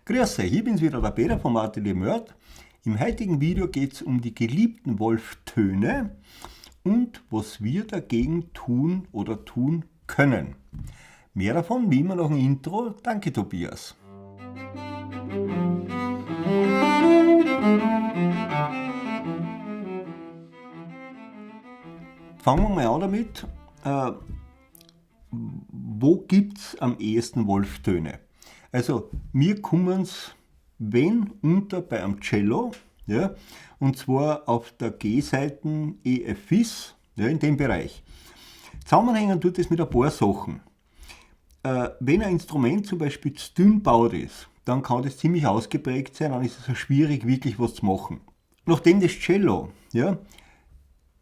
Grüß euch, ich bin's wieder, der Peter vom Atelier Mörd. Im heutigen Video geht es um die geliebten Wolftöne und was wir dagegen tun oder tun können. Mehr davon wie immer nach dem Intro. Danke Tobias. Fangen wir mal an damit, wo gibt es am ehesten Wolftöne? Also mir kommen es, wenn unter bei einem Cello, ja, und zwar auf der G-Seite EF Fis, ja, in dem Bereich. Zusammenhängen tut es mit ein paar Sachen. Wenn ein Instrument zum Beispiel zu dünn gebaut ist, dann kann das ziemlich ausgeprägt sein, dann ist es schwierig wirklich was zu machen. Nachdem das Cello, ja,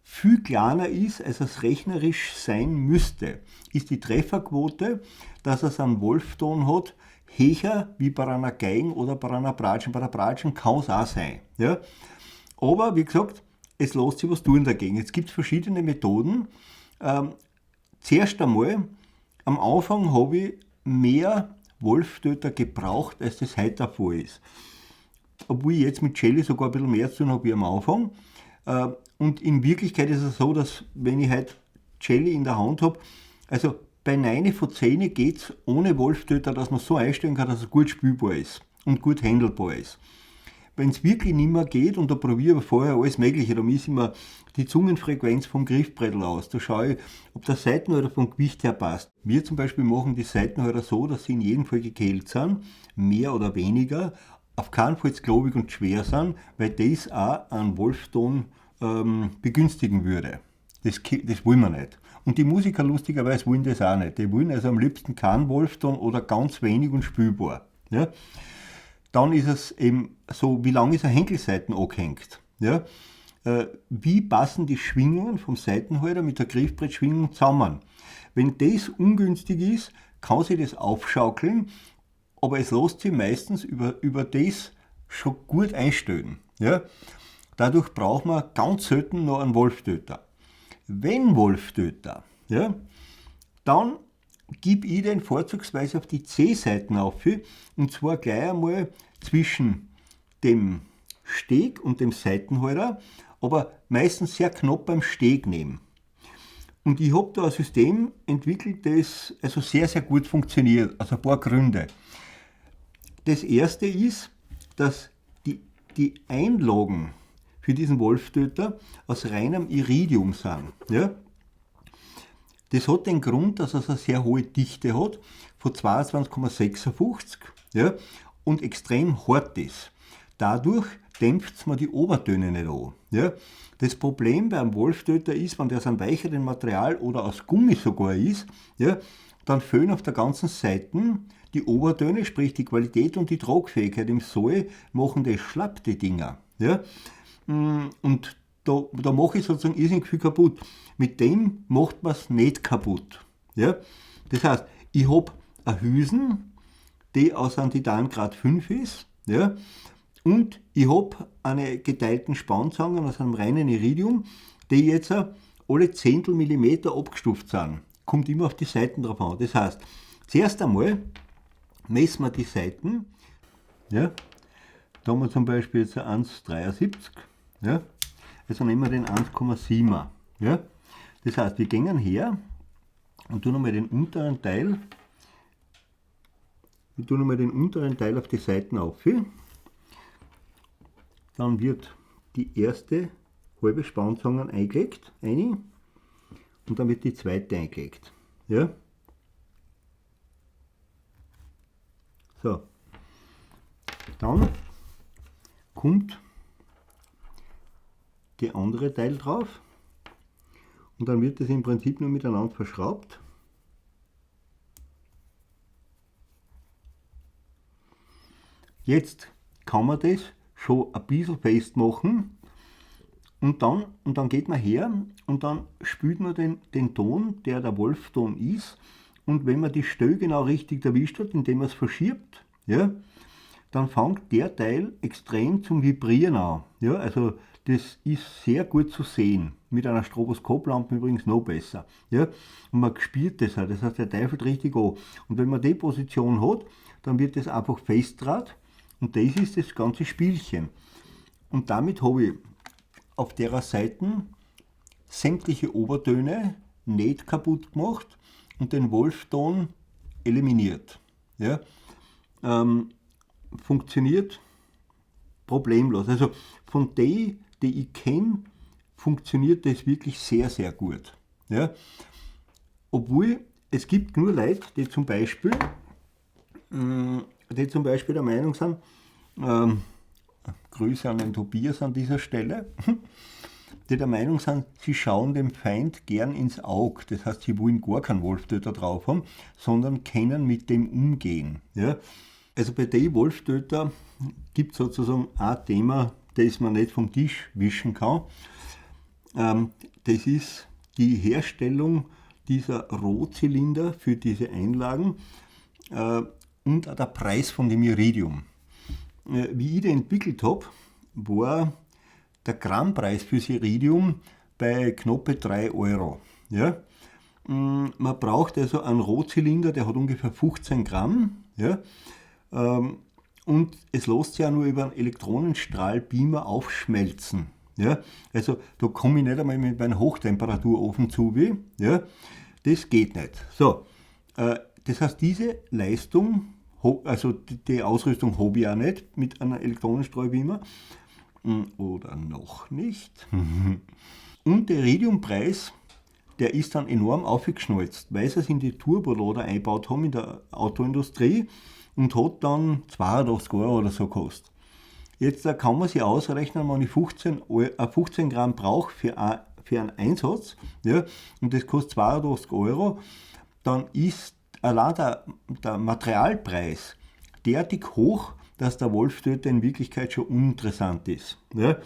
viel kleiner ist, als es rechnerisch sein müsste, ist die Trefferquote, dass es einen Wolfton hat, höher wie bei einer Geigen oder bei einer Bratschen. Bei der Bratschen kann es auch sein. Ja? Aber wie gesagt, es lässt sich was tun dagegen. Jetzt gibt es verschiedene Methoden. Zuerst einmal, am Anfang habe ich mehr Wolftöter gebraucht, als das heute der Fall ist. Obwohl ich jetzt mit Cello sogar ein bisschen mehr zu tun habe wie am Anfang. Und in Wirklichkeit ist es so, dass wenn ich heute Cello in der Hand habe, also bei 9 von 10 geht es ohne Wolftöter, dass man so einstellen kann, dass es gut spielbar ist und gut handelbar ist. Wenn es wirklich nicht mehr geht, und da probiere ich vorher alles Mögliche, da misst ich mir die Zungenfrequenz vom Griffbrettel aus, da schaue ich, ob der Saitenhalter vom Gewicht her passt. Wir zum Beispiel machen die Saitenhalter so, dass sie in jedem Fall gekehlt sind, mehr oder weniger, auf keinen Fall klobig und schwer sind, weil das auch einen Wolfton begünstigen würde. Das wollen wir nicht. Und die Musiker lustigerweise wollen das auch nicht. Die wollen also am liebsten keinen Wolfton oder ganz wenig und spielbar. Ja? Dann ist es eben so, wie lange ist eine Henkelsaiten angehängt? Ja? Wie passen die Schwingungen vom Saitenhalter mit der Griffbrettschwingung zusammen? Wenn das ungünstig ist, kann sich das aufschaukeln, aber es lässt sich meistens über das schon gut einstellen. Ja? Dadurch braucht man ganz selten noch einen Wolftöter. Wenn Wolftöter, ja, dann gebe ich den vorzugsweise auf die C-Seiten auf, und zwar gleich einmal zwischen dem Steg und dem Saitenhalter, aber meistens sehr knapp beim Steg nehmen. Und ich habe da ein System entwickelt, das also sehr, sehr gut funktioniert, aus ein paar Gründen. Das erste ist, dass die Einlagen für diesen Wolftöter aus reinem Iridium sind. Ja? Das hat den Grund, dass es eine sehr hohe Dichte hat, von 22,56, ja, und extrem hart ist. Dadurch dämpft es mir die Obertöne nicht an. Ja? Das Problem beim Wolftöter ist, wenn der aus einem weicheren Material oder aus Gummi sogar ist, ja, dann fehlen auf der ganzen Seite die Obertöne, sprich die Qualität und die Tragfähigkeit im Soll, machen das schlapp, die Dinger. Ja? Und da mache ich sozusagen irrsinnig viel kaputt. Mit dem macht man es nicht kaputt. Ja? Das heißt, ich habe eine Hülsen, die aus einem Titangrad 5 ist, ja? Und ich habe eine geteilten Spannzangen aus einem reinen Iridium, die jetzt alle Zehntel Millimeter abgestuft sind. Kommt immer auf die Seiten drauf an. Das heißt, zuerst einmal messen wir die Seiten. Ja? Da haben wir zum Beispiel jetzt 1,73. Ja? Also nehmen wir den 1,7er. Ja? Das heißt, wir gehen her und tun einmal den unteren Teil. Wir tun einmal den unteren Teil auf die Seiten auf. Dann wird die erste halbe Spannzange eingelegt, und dann wird die zweite eingelegt. Ja? So. Dann kommt der andere Teil drauf und dann wird das im Prinzip nur miteinander verschraubt. Jetzt kann man das schon ein bisschen festmachen und dann geht man her und dann spielt man den Ton, der Wolfton ist, und wenn man die Stelle genau richtig erwischt hat, indem man es verschiebt, ja, dann fängt der Teil extrem zum Vibrieren an. Ja, also das ist sehr gut zu sehen. Mit einer Stroboskoplampe übrigens noch besser. Ja, und man spürt das auch, das heißt, der teifelt richtig an. Und wenn man die Position hat, dann wird das einfach festdraht Und das ist das ganze Spielchen. Und damit habe ich auf der Seite sämtliche Obertöne nicht kaputt gemacht und den Wolfton eliminiert. Ja? Funktioniert problemlos. Also von denen, die ich kenne, funktioniert das wirklich sehr, sehr gut. Ja? Obwohl es gibt nur Leute, die zum Beispiel der Meinung sind, Grüße an den Tobias an dieser Stelle, die der Meinung sind, sie schauen dem Feind gern ins Auge. Das heißt, sie wollen gar keinen Wolftöter drauf haben, sondern können mit dem umgehen. Ja? Also bei den Wolftöter gibt es sozusagen ein Thema, das man nicht vom Tisch wischen kann. Das ist die Herstellung dieser Rohzylinder für diese Einlagen und auch der Preis von dem Iridium. Wie ich den entwickelt habe, war der Grammpreis fürs Iridium bei knappe 3 Euro. Ja? Man braucht also einen Rohzylinder, der hat ungefähr 15 Gramm. Ja? Und es lässt sich ja nur über einen Elektronenstrahlbeamer aufschmelzen. Ja? Also da komme ich nicht einmal mit meinem Hochtemperaturofen zu. Ja? Das geht nicht. So, das heißt, diese Leistung, also die Ausrüstung habe ich auch nicht mit einem Elektronenstrahlbeamer. Oder noch nicht. Und der Iridiumpreis, der ist dann enorm aufgeschnalzt, weil sie es in die Turbolader eingebaut haben in der Autoindustrie und hat dann 82 Euro oder so gekostet. Jetzt kann man sich ausrechnen, wenn ich 15 Gramm brauche für einen Einsatz, ja, und das kostet 82 Euro, dann ist allein der Materialpreis derartig hoch, dass der Wolftöter in Wirklichkeit schon uninteressant ist. Ja?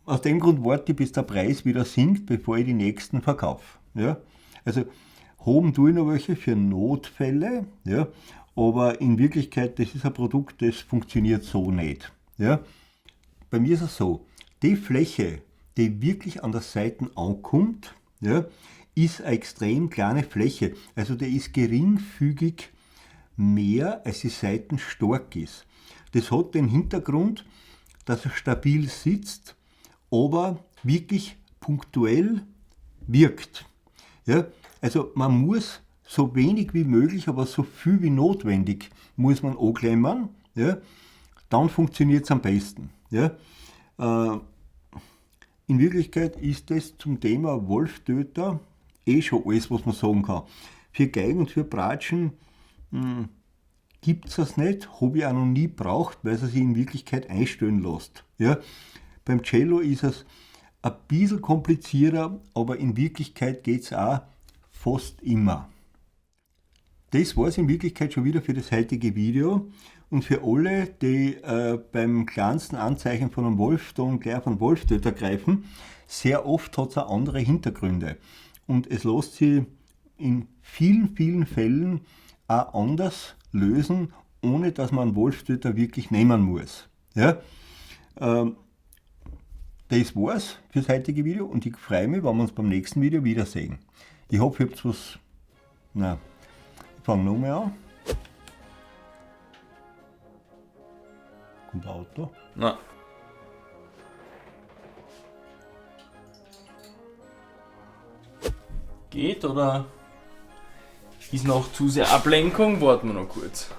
Aus dem Grund warte ich, bis der Preis wieder sinkt, bevor ich die nächsten verkaufe. Ja? Also haben tue ich noch welche für Notfälle, ja? Aber in Wirklichkeit, das ist ein Produkt, das funktioniert so nicht. Ja? Bei mir ist es so, die Fläche, die wirklich an der Seite ankommt, ja, ist eine extrem kleine Fläche. Also die ist geringfügig mehr als die Seiten stark ist. Das hat den Hintergrund, dass er stabil sitzt, aber wirklich punktuell wirkt. Ja? Also man muss so wenig wie möglich, aber so viel wie notwendig muss man anklemmen, ja? Dann funktioniert es am besten. Ja? In Wirklichkeit ist das zum Thema Wolftöter schon alles, was man sagen kann. Für Geigen und für Bratschen gibt es das nicht, habe ich auch noch nie gebraucht, weil es sich in Wirklichkeit einstellen lässt. Ja? Beim Cello ist es ein bisschen komplizierter, aber in Wirklichkeit geht es auch fast immer. Das war es in Wirklichkeit schon wieder für das heutige Video. Und für alle, die beim kleinsten Anzeichen von einem Wolfton gleich auf einen Wolftöter greifen, sehr oft hat es auch andere Hintergründe. Und es lässt sich in vielen, vielen Fällen auch anders lösen, ohne dass man einen Wolftöter wirklich nehmen muss. Ja? Das war's für das heutige Video und ich freue mich, wenn wir uns beim nächsten Video wiedersehen. Ich hoffe, ihr habt was. Na, ich fange nochmal an. Kommt ein Auto? Na. Geht oder ist noch zu sehr Ablenkung? Warten wir noch kurz.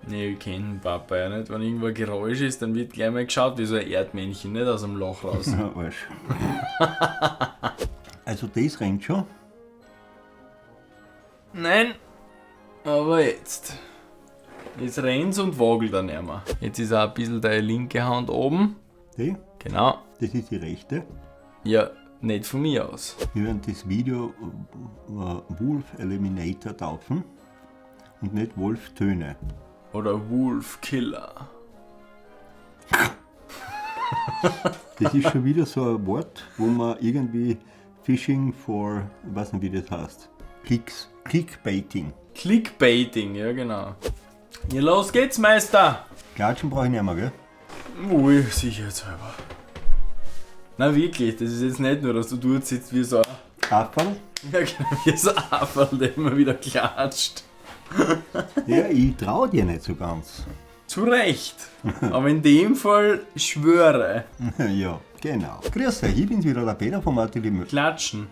Ne, ich kenne Papa ja nicht. Wenn irgendwo ein Geräusch ist, dann wird gleich mal geschaut wie so ein Erdmännchen, nicht aus dem Loch raus. Ja, Arsch. Also das rennt schon. Nein, aber jetzt. Jetzt rennt's und wagelt er nicht mehr. Jetzt ist auch ein bisschen deine linke Hand oben. Die? Genau. Das ist die rechte. Ja, nicht von mir aus. Wir werden das Video Wolf Eliminator taufen und nicht Wolftöne. Oder Wolf Killer. Das ist schon wieder so ein Wort, wo man irgendwie Fishing for, ich weiß nicht wie das heißt, Clickbaiting. Clickbaiting, ja genau. Ja, los geht's, Meister! Klatschen brauche ich nicht mehr, gell? Ui, sicherheitshalber. Na wirklich, das ist jetzt nicht nur, dass du dort sitzt wie so ein... Afferl? Ja genau, wie so ein Afferl, der immer wieder klatscht. Ja, ich traue dir nicht so ganz. Zu Recht. Aber in dem Fall schwöre. Ja, genau. Grüß euch, ich bin's wieder, der Peter vom Atelier Müll. Klatschen.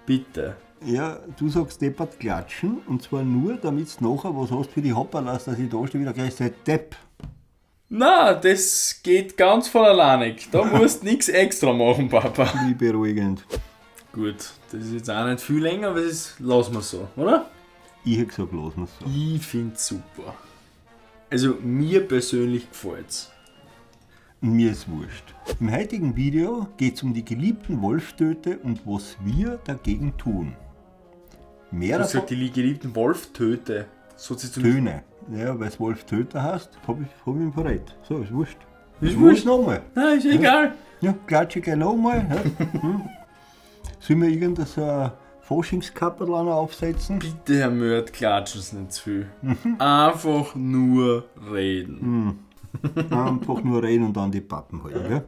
Bitte. Ja, du sagst deppert klatschen und zwar nur, damit du nachher was hast für die Hopperlass, dass ich da stehe wieder gleich seit Depp. Na, das geht ganz von alleine. Da musst du nichts extra machen, Papa. Wie beruhigend. Gut, das ist jetzt auch nicht viel länger, aber das lassen wir so, oder? Ich hätte gesagt, lassen wir's so. Ich find's super. Also mir persönlich gefällt's. Mir ist wurscht. Im heutigen Video geht es um die geliebten Wolfstöte und was wir dagegen tun. Mehr Du davon sagst, die geliebten Wolftöte. So sie zum Töne. Ja, weil es Wolfstöter heißt, hab ich ihn verrät. So, ist wurscht. Ist wurscht. Nochmal. Nein, ist egal. Ja, klatsche ich gleich nochmal. Ja. Sollen wir irgendein so ein Faschingskapperl aufsetzen? Bitte, Herr Mörd, klatschen Sie nicht zu viel. Einfach nur reden. Einfach nur reden und dann die Pappen halten. Ja?